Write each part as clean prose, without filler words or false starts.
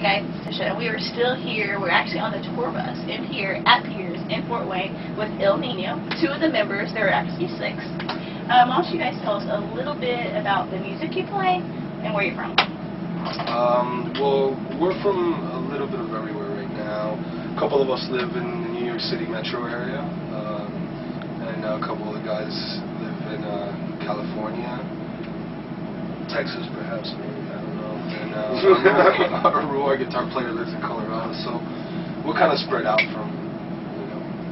guys, it's Tisha, and we are still here. We're actually on the tour bus in here at Piers in Fort Wayne with El Nino, two of the members. There are actually six. Why don't you guys tell us a little bit about the music you play and where you're from? Well, we're from a little bit of everywhere right now. A couple of us live in the New York City metro area, and a couple of the guys live in California, Texas perhaps, maybe, I don't know. And our guitar player lives in Colorado, so we're kind of spread out from,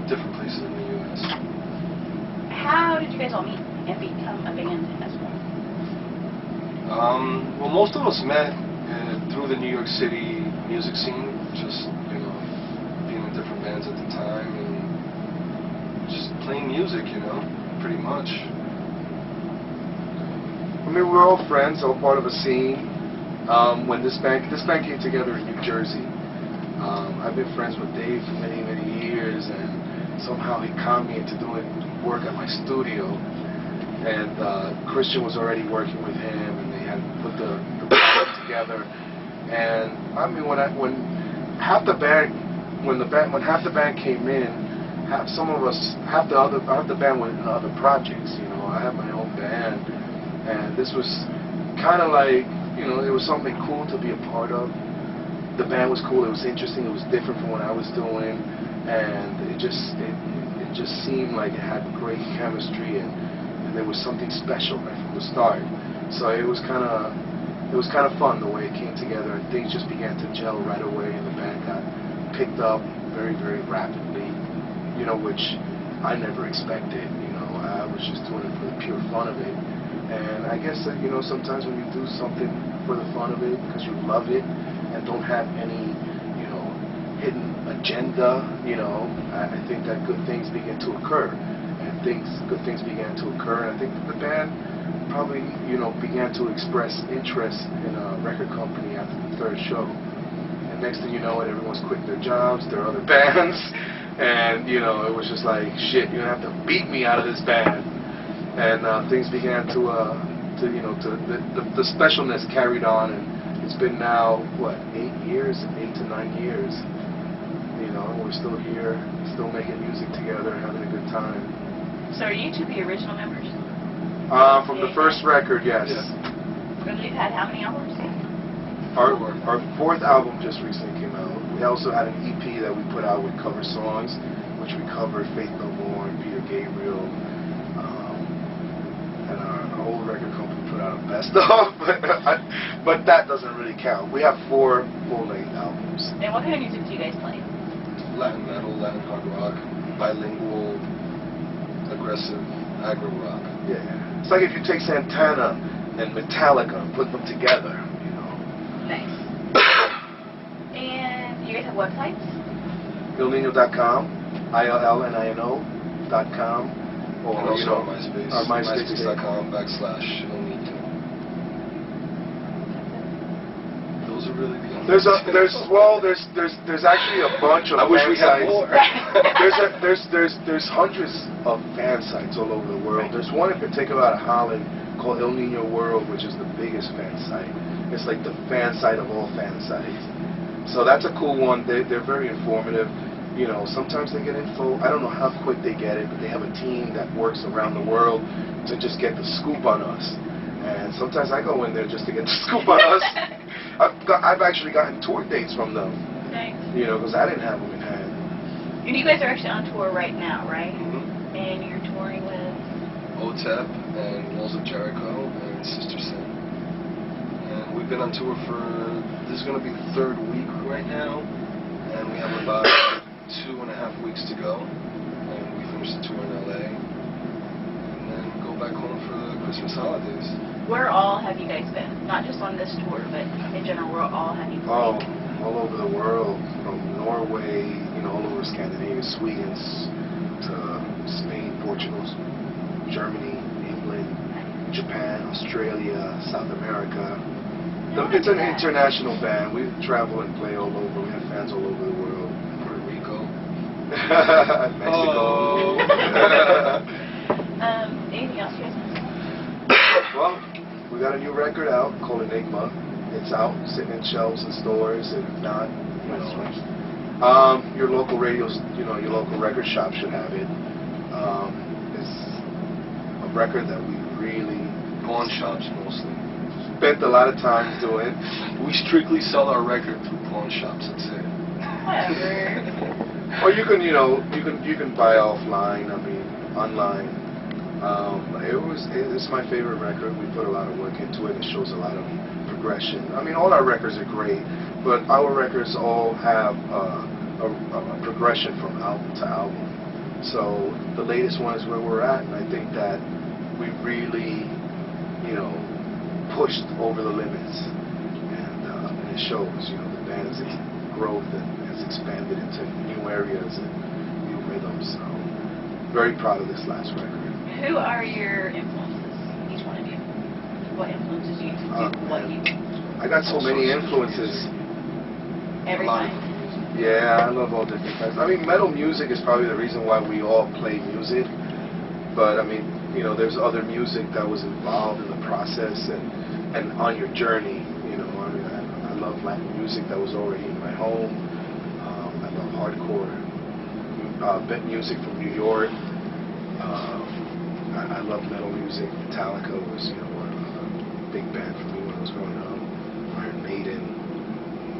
different places in the U.S. How did you guys all meet and become a band as well? Well, most of us met through the New York City music scene, just, being in different bands at the time and just playing music, pretty much. I mean, we're all friends, all part of a scene. When this band came together in New Jersey, I've been friends with Dave for many, many years, and somehow he conned me into doing work at my studio. And Christian was already working with him, and they had put the band together. And I mean, when half the band came in, half the band went in other projects. I have my own band, and this was kind of like, it was something cool to be a part of. The band was cool. It was interesting. It was different from what I was doing, and it just seemed like it had great chemistry, and there was something special right from the start. So it was kind of fun the way it came together, and things just began to gel right away, and the band got picked up very, very rapidly, which I never expected. I was just doing it for the pure fun of it. And I guess that, sometimes when you do something for the fun of it, because you love it, and don't have any, hidden agenda, I think that good things begin to occur. And good things began to occur. And I think that the band probably, began to express interest in a record company after the third show. And next thing you know, everyone's quit their jobs, their other bands, and, it was just like, shit, you're going to have to beat me out of this band. And things began the specialness carried on, and it's been now, what, 8 to 9 years. We're still here, still making music together, having a good time. So are you two the original members? From the first record, yes. And you've had how many albums? Our fourth album just recently came out. We also had an EP that we put out with cover songs, which we covered Faith No More and Peter Gabriel. And our old record company put out a best of, but that doesn't really count. We have 4 full-length albums. And what kind of music do you guys play? Latin metal, Latin hard rock, bilingual, aggressive, aggro rock. Yeah. It's like if you take Santana and Metallica and put them together, Nice. And you guys have websites? ElNino.com, ILLNINO.com. Or, and also our MySpace, our MySpace, MySpace.com/ElNino. Those are really the only There's actually a bunch of I wish we had sites. more. there's hundreds of fan sites all over the world. There's one in particular out of Holland called El Nino World, which is the biggest fan site. It's like the fan site of all fan sites. So that's a cool one. They're very informative. Sometimes they get info. I don't know how quick they get it, but they have a team that works around the world to just get the scoop on us. And sometimes I go in there just to get the scoop on us. I've actually gotten tour dates from them. Nice. Because I didn't have them in hand. And you guys are actually on tour right now, right? Mm-hmm. And you're touring with? OTEP and Walls of Jericho and Sister Sin. And we've been on tour this is going to be the 3rd week right now. And we have about 2.5 weeks to go, and we finish the tour in LA, and then go back home for the Christmas holidays. Where all have you guys been? Not just on this tour, but in general, where all have you been? Oh, all over the world, from Norway, all over Scandinavia, Sweden, to Spain, Portugal, Germany, England, Japan, Australia, South America. It's an international band. We travel and play all over. We have fans all over the world. Puerto Rico. Mexico. Oh. Anything else you guys want to say? Well, we got a new record out called Enigma. It's out, sitting in shelves in stores, and if not, you What know, stores? your local radios, you know, your local record shop should have it. It's a record that we really Pawn shops mostly. spent a lot of time doing. We strictly sell our record through pawn shops. That's it. Whatever. Or you can, you know, you can buy offline. I mean, online. It's my favorite record. We put a lot of work into it. It shows a lot of progression. I mean, all our records are great, but our records all have a progression from album to album. So the latest one is where we're at, and I think that we really, you know, pushed over the limits, and it shows. You know, the band's growth has expanded into new areas and new rhythms. So very proud of this last record. Who are your influences, each one of you? What influences you to do what you do? I got so many influences. Every A lot time? of Yeah, I love all different kinds. I mean, metal music is probably the reason why we all play music. But I mean, you know, there's other music that was involved in the process and on your journey. You know, I mean, I love Latin music that was already in my home. I love hardcore music from New York. I love metal music. Metallica was, you know, a big band for me when I was growing up. Iron Maiden,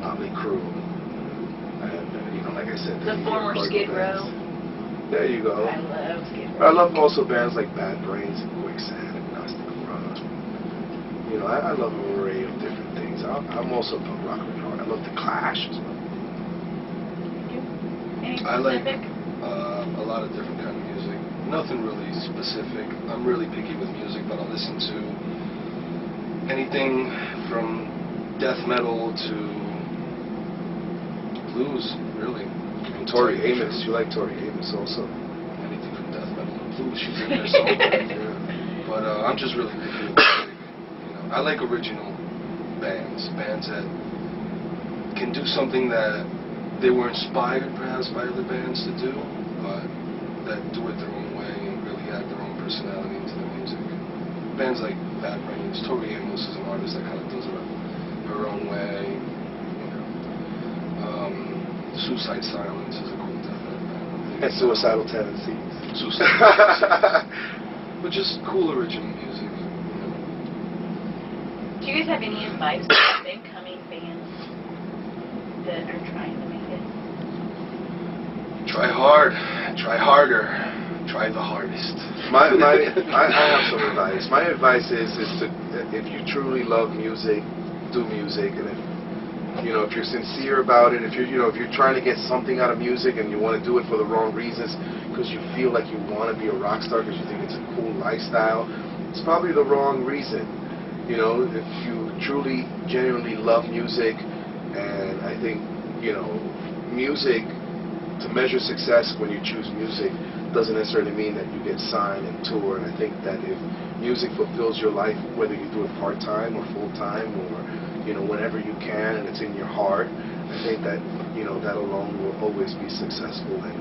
Motley Crue, and you know, like I said, The New former York Skid bands. Row. There you go. I love Skid I Row. love also bands like Bad Brains and Quicksand and Gnostic Run. You know, I love an array of different things. I'm also a punk rocker at heart. I love The Clash as well. Any I like specific? a lot of different kind of music. Nothing really specific. I'm really picky with music, but I'll listen to anything from death metal to blues, really. And Tori Amos. You like Tori Amos also? Anything from death metal to blues, she's in there somewhere. Yeah. But I'm just really picky with music. You know, I like original bands that can do something that they were inspired perhaps by other bands to do, but that do it their own way and really add their own personality into the music. Bands like Bad Brains, Tori Amos is an artist that kind of does it her own way. You know, Suicide Silence is a cool death metal band. And Suicidal Tendencies. Suicide Silence. But just cool original music. You know. Do you guys have any advice for incoming bands that are trying to make it? Try hard, try harder, try the hardest. I have some advice. My advice is to, if you truly love music, do music, and if you're sincere about it, if you're trying to get something out of music and you want to do it for the wrong reasons, because you feel like you want to be a rock star because you think it's a cool lifestyle, it's probably the wrong reason. You know, if you truly, genuinely love music, and I think, music, to measure success when you choose music doesn't necessarily mean that you get signed and tour. And I think that if music fulfills your life, whether you do it part-time or full-time or, whenever you can and it's in your heart, I think that, that alone will always be successful, and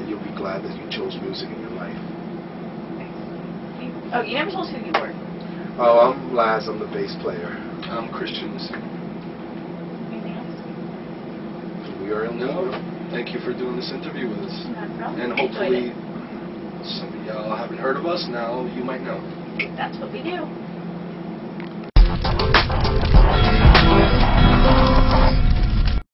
you'll be glad that you chose music in your life. Oh, you never told us who you were. Oh, I'm Laz. I'm the bass player. I'm Christian. Anything else? We are in No, thank you for doing this interview with us. No problem. And Enjoyed hopefully, some of y'all haven't heard of us, now you might know. it. That's what we do.